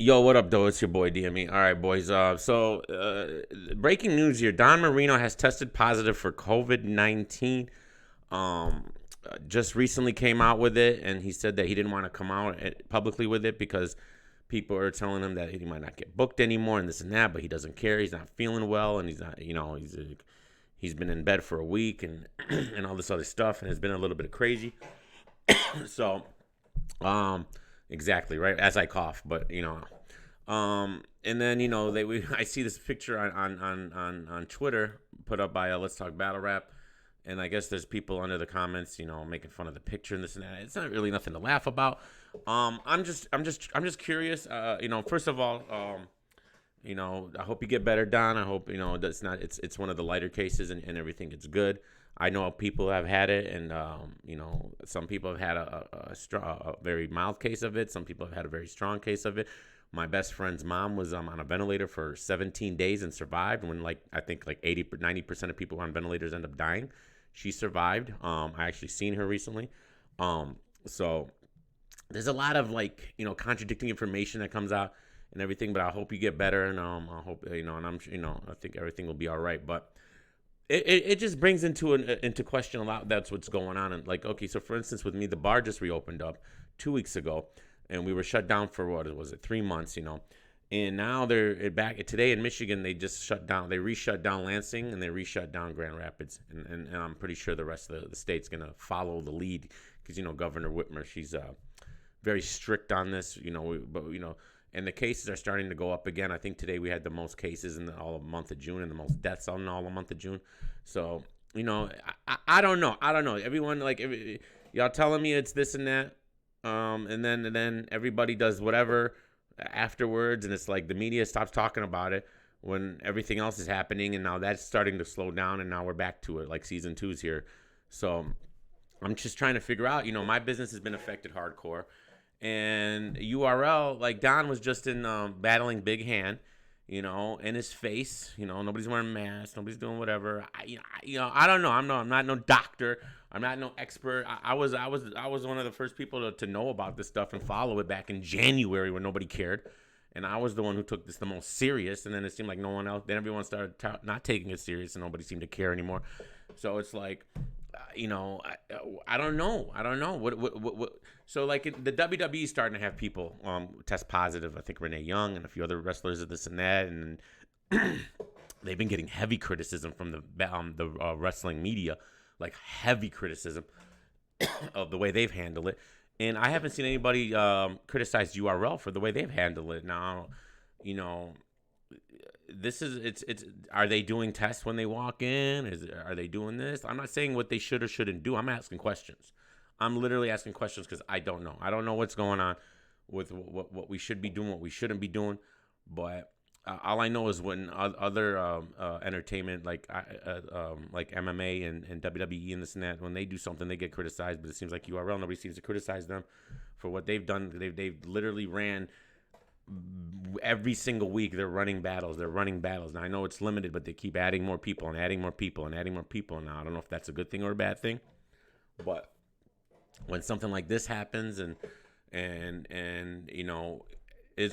Yo, what up, though? It's your boy DME. All right, boys. Breaking news here: Don Marino has tested positive for COVID-19. Just recently came out with it, and he said that he didn't want to come out publicly with it because people are telling him that he might not get booked anymore and this and that. But he doesn't care. He's not feeling well, and he's not. He's been in bed for a week and and all this other stuff, and it's been a little bit crazy. So, um, exactly right as I cough, but and then I see this picture on Twitter put up by Let's Talk Battle Rap, and I guess there's people under the comments, making fun of the picture and this and that. It's not really nothing to laugh about. I'm just curious. First of all, I hope you get better, Don. I hope that's not. It's one of the lighter cases and everything. It's good. I know people have had it, and some people have had a very mild case of it. Some people have had a very strong case of it. My best friend's mom was on a ventilator for 17 days and survived. When I think 80-90% of people on ventilators end up dying, she survived. I actually seen her recently. So there's a lot of contradicting information that comes out and everything. But I hope you get better, and I hope and I think everything will be all right. But it just brings into question a lot. That's what's going on. And okay, so for instance, with me, the bar just reopened up 2 weeks ago, and we were shut down for what was it, 3 months, and now they're back today in Michigan. They just shut down. They reshut down Lansing, and they reshut down Grand Rapids, and I'm pretty sure the rest of the state's gonna follow the lead because Governor Whitmer, she's very strict on this, and the cases are starting to go up again. I think today we had the most cases in all of the month of June and the most deaths in all the month of June. So, I don't know. I don't know. Everyone, y'all telling me it's this and that. And then everybody does whatever afterwards. And it's like the media stops talking about it when everything else is happening. And now that's starting to slow down. And now we're back to it. Like season 2's here. So I'm just trying to figure out, my business has been affected hardcore. And URL, Don was just in battling Big Hand, in his face. Nobody's wearing masks, nobody's doing whatever. I don't know. I'm not no doctor. I'm not no expert. I was one of the first people to know about this stuff and follow it back in January when nobody cared. And I was the one who took this the most serious. And then it seemed like no one else. Then everyone started not taking it serious, and nobody seemed to care anymore. So it's like, I don't know. I don't know what. So the WWE is starting to have people test positive. I think Renee Young and a few other wrestlers of this and that, and they've been getting heavy criticism from the wrestling media, like heavy criticism of the way they've handled it. And I haven't seen anybody criticize URL for the way they've handled it. Now, this is it's are they doing tests when they walk in? Are they doing this? I'm not saying what they should or shouldn't do. I'm asking questions. I'm literally asking questions because I don't know. I don't know what's going on with what we should be doing, what we shouldn't be doing. But all I know is when other entertainment like MMA and WWE and this and that, when they do something, they get criticized. But it seems like URL, nobody seems to criticize them for what they've done. They've literally ran every single week. They're running battles. Now I know it's limited, but they keep adding more people and adding more people and adding more people. Now I don't know if that's a good thing or a bad thing, but when something like this happens and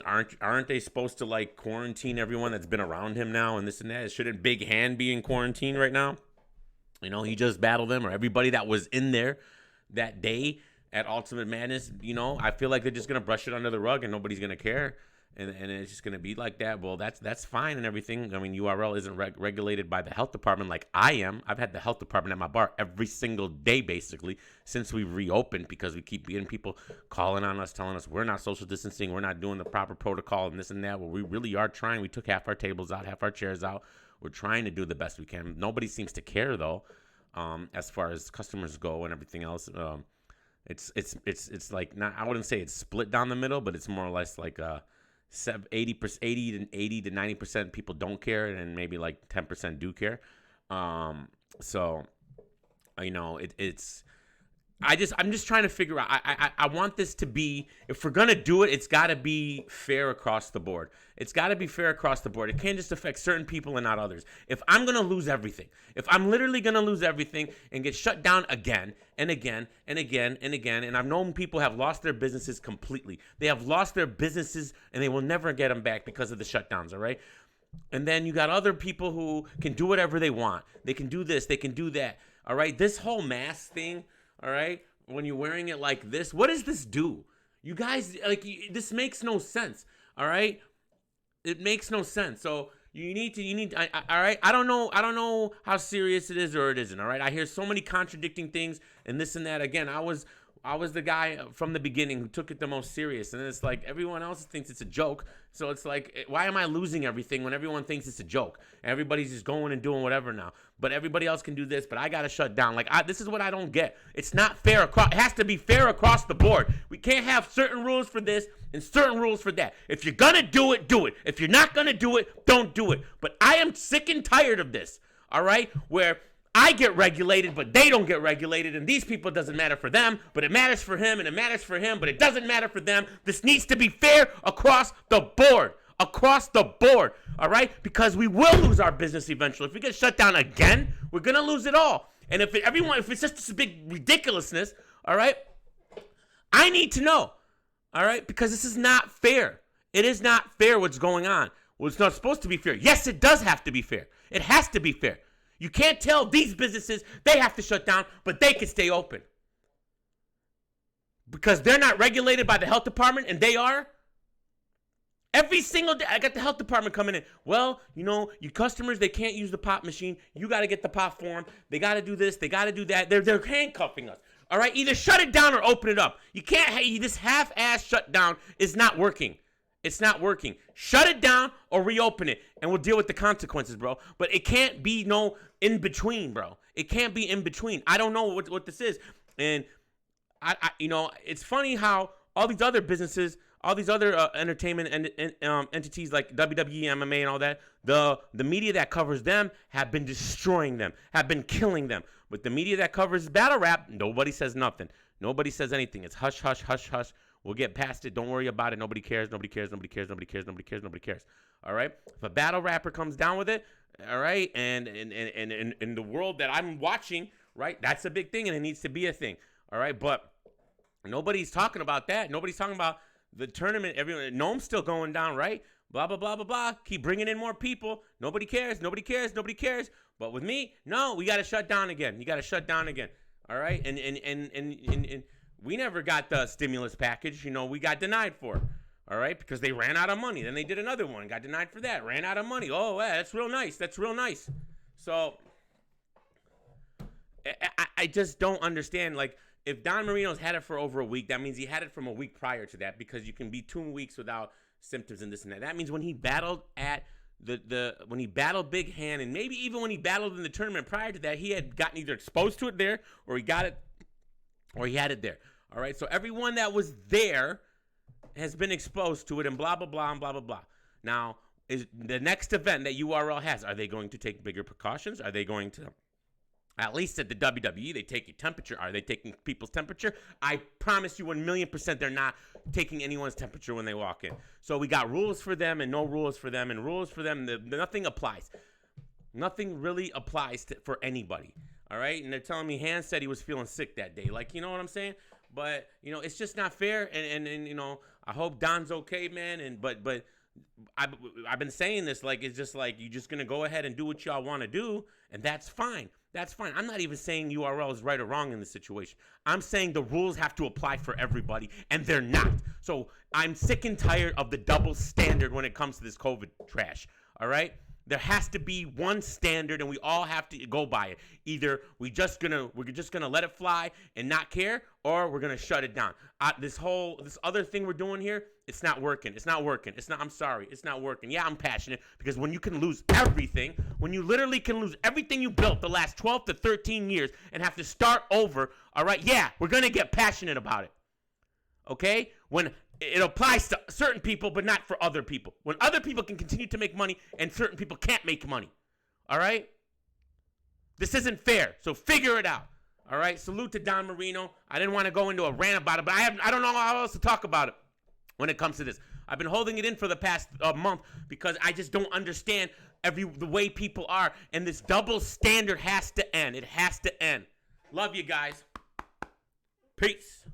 aren't they supposed to quarantine everyone that's been around him now and this and that? Shouldn't Big Hand be in quarantine right now? He just battled them, or everybody that was in there that day at Ultimate Madness. I feel like they're just gonna brush it under the rug and nobody's gonna care, and it's just gonna be like that. Well, that's fine and everything. I mean, URL isn't regulated by the health department like I am. I've had the health department at my bar every single day basically since we reopened, because we keep getting people calling on us, telling us we're not social distancing, we're not doing the proper protocol and this and that. Well, we really are trying. We took half our tables out, half our chairs out. We're trying to do the best we can. Nobody seems to care though, as far as customers go and everything else. It's like, not, I wouldn't say it's split down the middle, but it's more or less like 80 to 90% people don't care, and maybe 10% do care. So it's I'm just trying to figure out. I want this to be, if we're gonna do it, it's got to be fair across the board. It's got to be fair across the board. It can't just affect certain people and not others. If I'm gonna lose everything, if I'm literally gonna lose everything and get shut down again and again and again and again, and I've known people have lost their businesses completely. They have lost their businesses and they will never get them back because of the shutdowns. All right. And then you got other people who can do whatever they want. They can do this. They can do that. All right. This whole mask thing. All right, when you're wearing it like this, what does this do? You guys, like, this makes no sense. All right, it makes no sense. So you need. All right, I don't know how serious it is or it isn't. All right, I hear so many contradicting things and this and that. Again, I was the guy from the beginning who took it the most serious, and it's like everyone else thinks it's a joke. So it's like, why am I losing everything when everyone thinks it's a joke? Everybody's just going and doing whatever now. But everybody else can do this, but I got to shut down. Like, this is what I don't get. It's not fair. It has to be fair across the board. We can't have certain rules for this and certain rules for that. If you're going to do it, do it. If you're not going to do it, don't do it. But I am sick and tired of this, all right, where I get regulated, but they don't get regulated, and these people, it doesn't matter for them, but it matters for him, and it matters for him, but it doesn't matter for them. This needs to be fair across the board. Across the board, all right? Because we will lose our business eventually. If we get shut down again, we're going to lose it all. And if it's just this big ridiculousness, all right, I need to know, all right? Because this is not fair. It is not fair what's going on. Well, it's not supposed to be fair. Yes, it does have to be fair. It has to be fair. You can't tell these businesses they have to shut down, but they can stay open. Because they're not regulated by the health department, and they are. Every single day, I got the health department coming in. Well, you customers, they can't use the pop machine. You got to get the pop form. They got to do this. They got to do that. They're handcuffing us. All right? Either shut it down or open it up. You can't, this half-ass shutdown is not working. It's not working. Shut it down or reopen it, and we'll deal with the consequences, bro. But it can't be no in-between, bro. It can't be in-between. I don't know what this is. And, it's funny how all these other businesses, all these other entertainment entities like WWE, MMA, and all that, the media that covers them have been destroying them, have been killing them. But the media that covers battle rap, nobody says nothing. Nobody says anything. It's hush, hush, hush, hush. We'll get past it. Don't worry about it. Nobody cares. Nobody cares. Nobody cares. Nobody cares. Nobody cares. Nobody cares. All right? If a battle rapper comes down with it, all right, and in the world that I'm watching, right, that's a big thing, and it needs to be a thing. All right? But nobody's talking about that. Nobody's talking about the tournament. Everyone, Gnome's still going down, right? Blah, blah, blah, blah, blah. Keep bringing in more people. Nobody cares. Nobody cares. Nobody cares. But with me, no, we got to shut down again. You got to shut down again. All right? And we never got the stimulus package. We got denied for it. All right? Because they ran out of money. Then they did another one. Got denied for that. Ran out of money. Oh, yeah, that's real nice. That's real nice. So I just don't understand. Like, if Don Marino's had it for over a week, that means he had it from a week prior to that, because you can be 2 weeks without symptoms and this and that. That means when he battled at when he battled Big Hand, and maybe even when he battled in the tournament prior to that, he had gotten either exposed to it there, or he got it, or he had it there. All right, so everyone that was there has been exposed to it, and blah, blah, blah, and blah, blah, blah. Now, is the next event that URL has, are they going to take bigger precautions? Are they going to, at least at the WWE, they take your temperature? Are they taking people's temperature? I promise you 1,000,000% they're not taking anyone's temperature when they walk in. So we got rules for them and no rules for them, and rules for them, nothing applies. Nothing really applies for anybody. All right? And they're telling me Han said he was feeling sick that day. Like, you know what I'm saying? But, it's just not fair. And I hope Don's okay, man. But I've been saying this, like, it's just like, you're just going to go ahead and do what y'all want to do, and that's fine. That's fine. I'm not even saying URL is right or wrong in this situation. I'm saying the rules have to apply for everybody, and they're not. So I'm sick and tired of the double standard when it comes to this COVID trash, all right? There has to be one standard, and we all have to go by it. Either we're just gonna let it fly and not care, or we're gonna shut it down. This other thing we're doing here, it's not working. It's not working. I'm sorry, it's not working. Yeah, I'm passionate, because when you can lose everything, when you literally can lose everything you built the last 12 to 13 years and have to start over, all right? Yeah, we're gonna get passionate about it. Okay? When it applies to certain people, but not for other people. When other people can continue to make money and certain people can't make money. All right? This isn't fair, so figure it out. All right, salute to Don Marino. I didn't want to go into a rant about it, but I don't know how else to talk about it when it comes to this. I've been holding it in for the past month because I just don't understand the way people are, and this double standard has to end. It has to end. Love you guys. Peace.